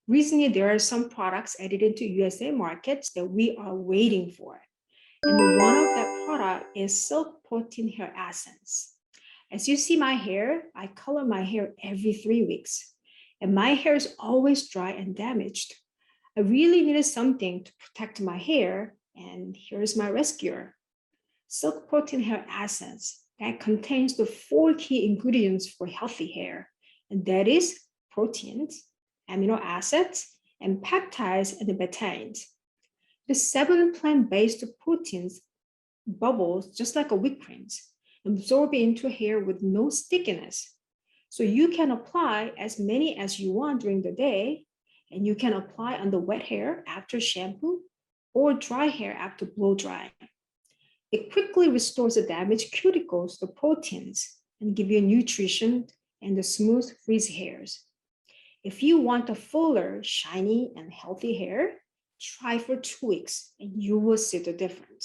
Recently, there are some products added into USA markets that we are waiting for. And one of that product is Silk Protein Hair Essence. As you see my hair, I color my hair every 3 weeks. And my hair is always dry and damaged. I really needed something to protect my hair, and here's my rescuer. Silk Protein Hair Essence that contains the four key ingredients for healthy hair, and that is proteins, amino acids, and peptides and betaines. The seven plant-based proteins bubbles just like a whipped cream, absorb into hair with no stickiness. So you can apply as many as you want during the day, and you can apply on the wet hair after shampoo or dry hair after blow drying. It quickly restores the damaged cuticles, the proteins, and give you nutrition and the smooth frizzy hairs. If you want a fuller, shiny, and healthy hair, try for 2 weeks and you will see the difference.